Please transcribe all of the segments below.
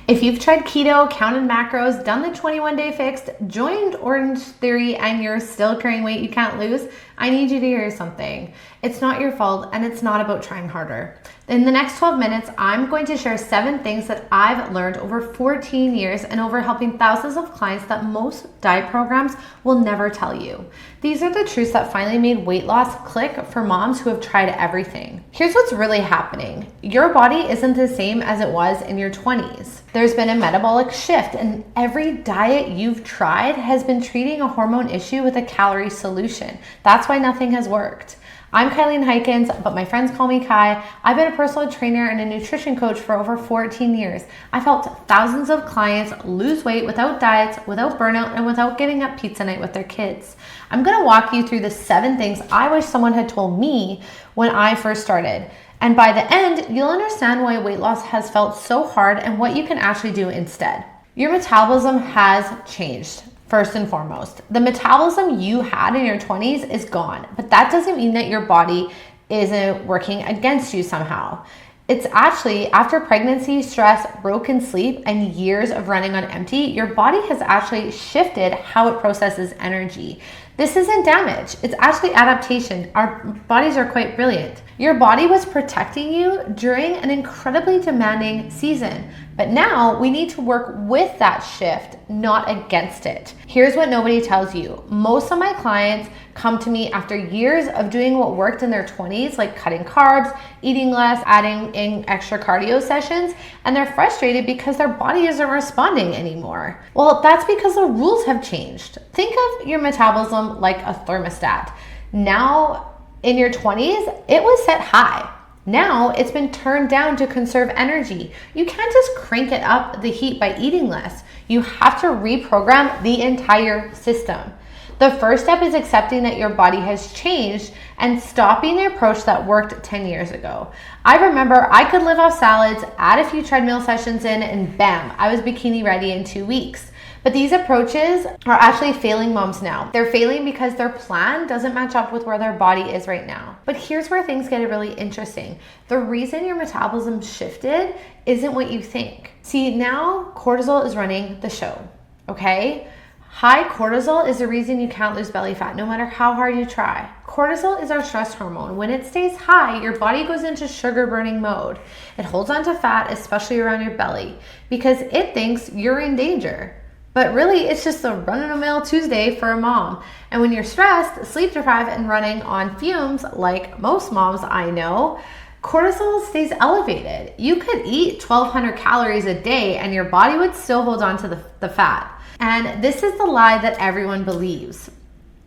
If you've tried keto, counted macros, done the 21-day fixed, joined Orange Theory, and you're still carrying weight you can't lose, I need you to hear something. It's not your fault, and it's not about trying harder. In the next 12 minutes, I'm going to share 7 things that I've learned over 14 years and over helping thousands of clients that most diet programs will never tell you. These are the truths that finally made weight loss click for moms who have tried everything. Here's what's really happening. Your body isn't the same as it was in your 20s. There's been a metabolic shift, and every diet you've tried has been treating a hormone issue with a calorie solution. That's why nothing has worked. I'm Kylene Hykins, but my friends call me Kai. I've been a personal trainer and a nutrition coach for over 14 years. I've helped thousands of clients lose weight without diets, without burnout, and without getting up pizza night with their kids. I'm gonna walk you through the 7 things I wish someone had told me when I first started. And by the end, you'll understand why weight loss has felt so hard and what you can actually do instead. Your metabolism has changed. First and foremost, the metabolism you had in your 20s is gone, but that doesn't mean that your body isn't working against you somehow. It's actually after pregnancy, stress, broken sleep, and years of running on empty, your body has actually shifted how it processes energy. This isn't damage, it's actually adaptation. Our bodies are quite brilliant. Your body was protecting you during an incredibly demanding season, but now we need to work with that shift, not against it. Here's what nobody tells you. Most of my clients come to me after years of doing what worked in their 20s, like cutting carbs, eating less, adding in extra cardio sessions, and they're frustrated because their body isn't responding anymore. Well, that's because the rules have changed. Think of your metabolism like a thermostat. Now, in your 20s, it was set high. Now it's been turned down to conserve energy. You can't just crank it up the heat by eating less. You have to reprogram the entire system. The first step is accepting that your body has changed and stopping the approach that worked 10 years ago. I remember I could live off salads, add a few treadmill sessions in, and bam, I was bikini ready in 2 weeks. But these approaches are actually failing moms now. They're failing because their plan doesn't match up with where their body is right now. But here's where things get really interesting. The reason your metabolism shifted isn't what you think. See, now cortisol is running the show, okay? High cortisol is the reason you can't lose belly fat no matter how hard you try. Cortisol is our stress hormone. When it stays high, your body goes into sugar burning mode. It holds onto fat, especially around your belly, because it thinks you're in danger. But really, it's just a run-of-the-mill Tuesday for a mom. And when you're stressed, sleep deprived, and running on fumes, like most moms I know, cortisol stays elevated. You could eat 1,200 calories a day and your body would still hold on to the fat. And this is the lie that everyone believes.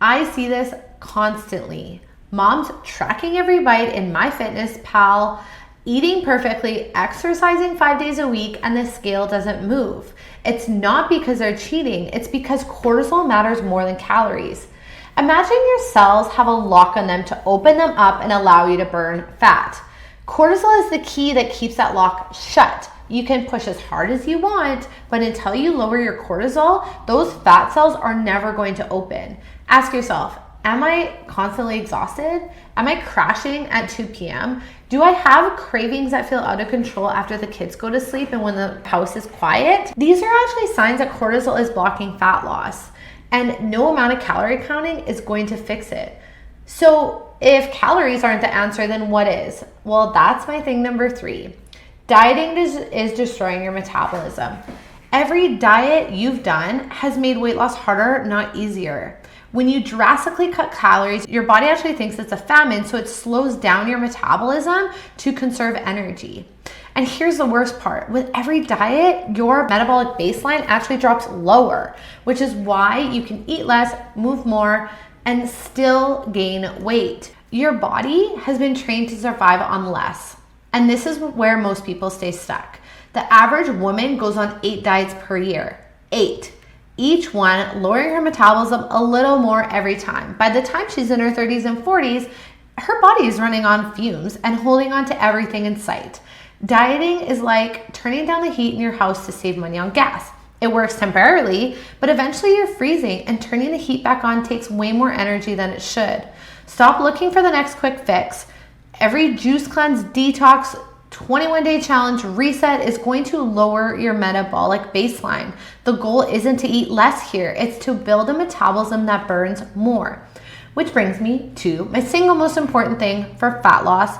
I see this constantly. Moms tracking every bite in MyFitnessPal, eating perfectly, exercising 5 days a week, and the scale doesn't move. It's not because they're cheating, it's because cortisol matters more than calories. Imagine your cells have a lock on them to open them up and allow you to burn fat. Cortisol is the key that keeps that lock shut. You can push as hard as you want, but until you lower your cortisol, those fat cells are never going to open. Ask yourself, am I constantly exhausted? Am I crashing at 2 p.m.? Do I have cravings that feel out of control after the kids go to sleep and when the house is quiet? These are actually signs that cortisol is blocking fat loss, and no amount of calorie counting is going to fix it. So if calories aren't the answer, then what is? Well, that's my thing number 3. Dieting is destroying your metabolism. Every diet you've done has made weight loss harder, not easier. When you drastically cut calories, your body actually thinks it's a famine, so it slows down your metabolism to conserve energy. And here's the worst part. With every diet, your metabolic baseline actually drops lower, which is why you can eat less, move more, and still gain weight. Your body has been trained to survive on less. And this is where most people stay stuck. The average woman goes on 8 diets per year. 8. Each one lowering her metabolism a little more every time. By the time she's in her 30s and 40s, her body is running on fumes and holding on to everything in sight. Dieting is like turning down the heat in your house to save money on gas. It works temporarily, but eventually you're freezing, and turning the heat back on takes way more energy than it should. Stop looking for the next quick fix. Every juice cleanse, detox, 21-day challenge reset is going to lower your metabolic baseline. The goal isn't to eat less here, it's to build a metabolism that burns more. Which brings me to my single most important thing for fat loss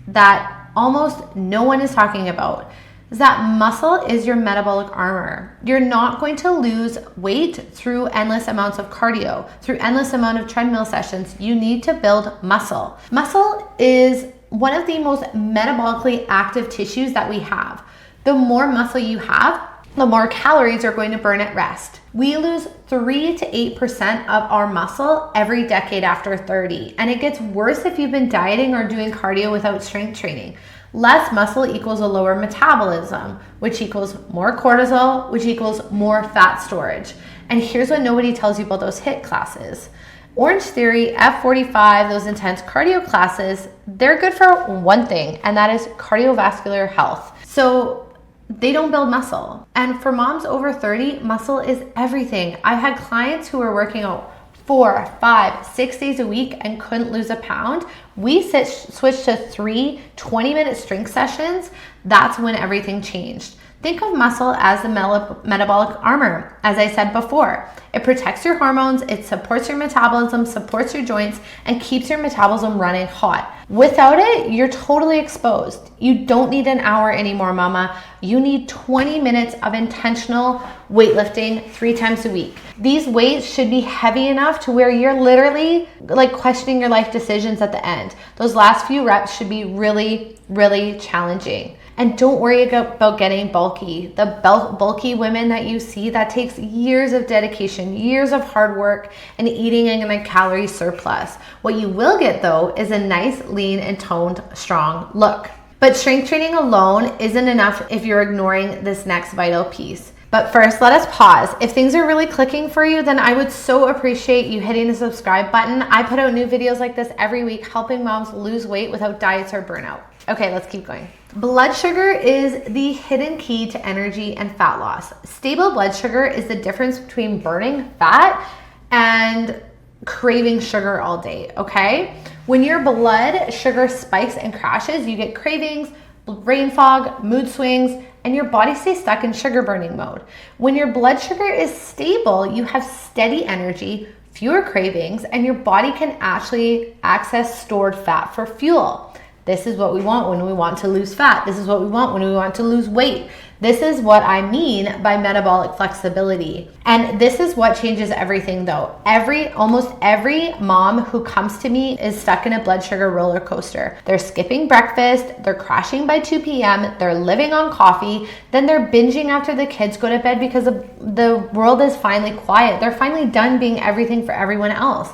that almost no one is talking about, is that muscle is your metabolic armor. You're not going to lose weight through endless amounts of cardio, through endless amount of treadmill sessions. You need to build muscle. Muscle is one of the most metabolically active tissues that we have. The more muscle you have, the more calories are going to burn at rest. We lose 3 to 8% of our muscle every decade after 30, and it gets worse if you've been dieting or doing cardio without strength training. Less muscle equals a lower metabolism, which equals more cortisol, which equals more fat storage. And here's what nobody tells you about those HIIT classes. Orange Theory, F45, those intense cardio classes, they're good for one thing, and that is cardiovascular health. So they don't build muscle. And for moms over 30, muscle is everything. I've had clients who are working out 4, 5, 6 days a week and couldn't lose a pound. We switched to 3 20-minute strength sessions. That's when everything changed. Think of muscle as the metabolic armor. As I said before, it protects your hormones, it supports your metabolism, supports your joints, and keeps your metabolism running hot. Without it, you're totally exposed. You don't need an hour anymore, mama. You need 20 minutes of intentional weightlifting 3 times a week. These weights should be heavy enough to where you're literally like questioning your life decisions at the end. Those last few reps should be really, really challenging. And don't worry about getting bulky. The bulky women that you see, that takes years of dedication, years of hard work, and eating in a calorie surplus. What you will get though is a nice, lean, and toned, strong look. But strength training alone isn't enough if you're ignoring this next vital piece. But first, let us pause. If things are really clicking for you, then I would so appreciate you hitting the subscribe button. I put out new videos like this every week, helping moms lose weight without diets or burnout. Okay, let's keep going. Blood sugar is the hidden key to energy and fat loss. Stable blood sugar is the difference between burning fat and craving sugar all day, okay? When your blood sugar spikes and crashes, you get cravings, brain fog, mood swings, and your body stays stuck in sugar burning mode. When your blood sugar is stable, you have steady energy, fewer cravings, and your body can actually access stored fat for fuel. This is what we want when we want to lose fat. This is what we want when we want to lose weight. This is what I mean by metabolic flexibility. And this is what changes everything though. Almost every mom who comes to me is stuck in a blood sugar roller coaster. They're skipping breakfast, they're crashing by 2 p.m., they're living on coffee, then they're binging after the kids go to bed because the world is finally quiet. They're finally done being everything for everyone else.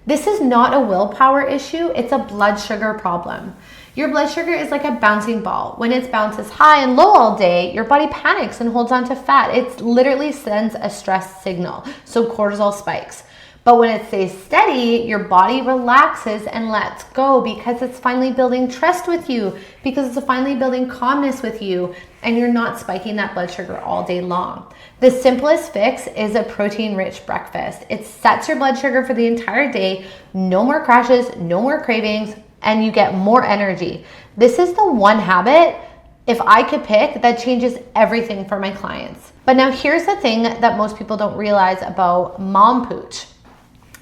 This is not a willpower issue, it's a blood sugar problem. Your blood sugar is like a bouncing ball. When it bounces high and low all day, your body panics and holds on to fat. It literally sends a stress signal, so cortisol spikes. But when it stays steady, your body relaxes and lets go because it's finally building trust with you, because it's finally building calmness with you, and you're not spiking that blood sugar all day long. The simplest fix is a protein-rich breakfast. It sets your blood sugar for the entire day, no more crashes, no more cravings, and you get more energy. This is the one habit, if I could pick, that changes everything for my clients. But now here's the thing that most people don't realize about mom pooch.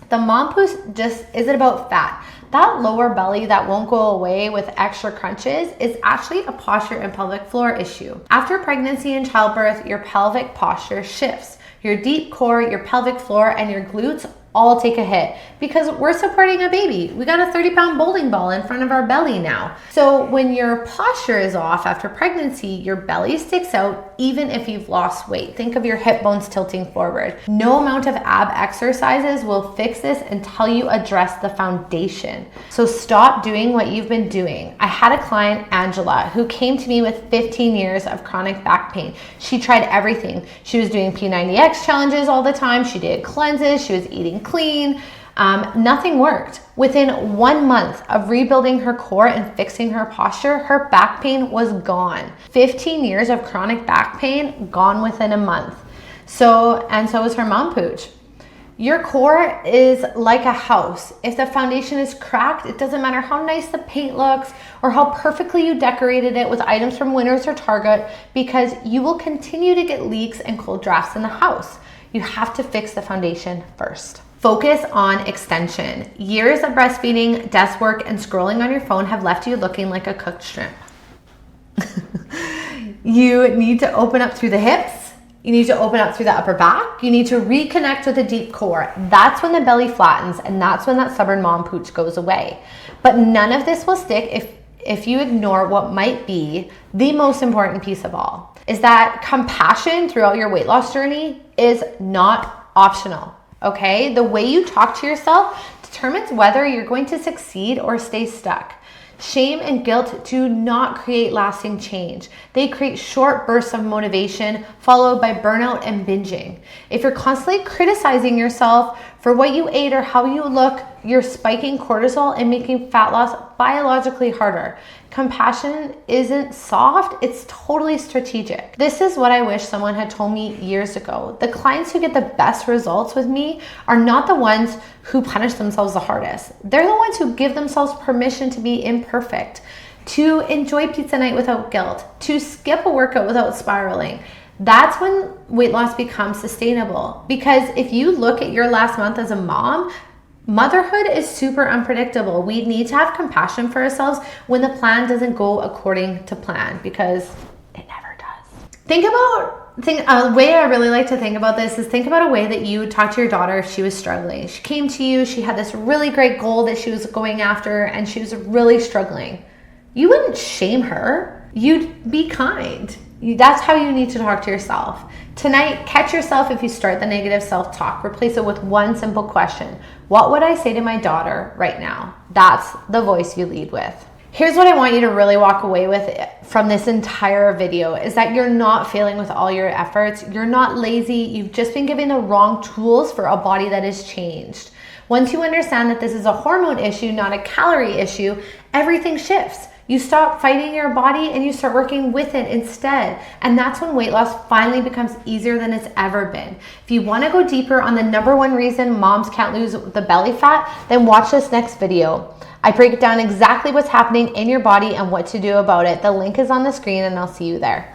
The mom pooch just isn't about fat. That lower belly that won't go away with extra crunches is actually a posture and pelvic floor issue. After pregnancy and childbirth, your pelvic posture shifts. Your deep core, your pelvic floor, and your glutes all take a hit because we're supporting a baby. We got a 30-pound bowling ball in front of our belly now. So when your posture is off after pregnancy, your belly sticks out even if you've lost weight. Think of your hip bones tilting forward. No amount of ab exercises will fix this until you address the foundation. So stop doing what you've been doing. I had a client, Angela, who came to me with 15 years of chronic back pain. She tried everything. She was doing P90X challenges all the time. She did cleanses. She was eating clean. Nothing worked. Within 1 month of rebuilding her core and fixing her posture, her back pain was gone. 15 years of chronic back pain gone within a month. So was her mom pooch. Your core is like a house. If the foundation is cracked, it doesn't matter how nice the paint looks or how perfectly you decorated it with items from Winners or Target, because you will continue to get leaks and cold drafts in the house. You have to fix the foundation first. Focus on extension. Years of breastfeeding, desk work, and scrolling on your phone have left you looking like a cooked shrimp. You need to open up through the hips. You need to open up through the upper back. You need to reconnect with the deep core. That's when the belly flattens, and that's when that stubborn mom pooch goes away. But none of this will stick if you ignore what might be the most important piece of all, is that compassion throughout your weight loss journey is not optional, okay? The way you talk to yourself determines whether you're going to succeed or stay stuck. Shame and guilt do not create lasting change. They create short bursts of motivation followed by burnout and binging. If you're constantly criticizing yourself for what you ate or how you look, you're spiking cortisol and making fat loss biologically harder. Compassion isn't soft, it's totally strategic. This is what I wish someone had told me years ago. The clients who get the best results with me are not the ones who punish themselves the hardest. They're the ones who give themselves permission to be imperfect, to enjoy pizza night without guilt, to skip a workout without spiraling. That's when weight loss becomes sustainable. Because if you look at your last month as a mom, motherhood is super unpredictable. We need to have compassion for ourselves when the plan doesn't go according to plan, because it never does. A way I really like to think about this is think about a way that you would talk to your daughter if she was struggling. She came to you, she had this really great goal that she was going after, and she was really struggling. You wouldn't shame her. You'd be kind. That's how you need to talk to yourself. Tonight, catch yourself if you start the negative self-talk. Replace it with one simple question. What would I say to my daughter right now? That's the voice you lead with. Here's what I want you to really walk away with from this entire video is that you're not failing with all your efforts. You're not lazy. You've just been given the wrong tools for a body that is changed. Once you understand that this is a hormone issue, not a calorie issue, everything shifts. You stop fighting your body and you start working with it instead. And that's when weight loss finally becomes easier than it's ever been. If you want to go deeper on the #1 reason moms can't lose the belly fat, then watch this next video. I break down exactly what's happening in your body and what to do about it. The link is on the screen, and I'll see you there.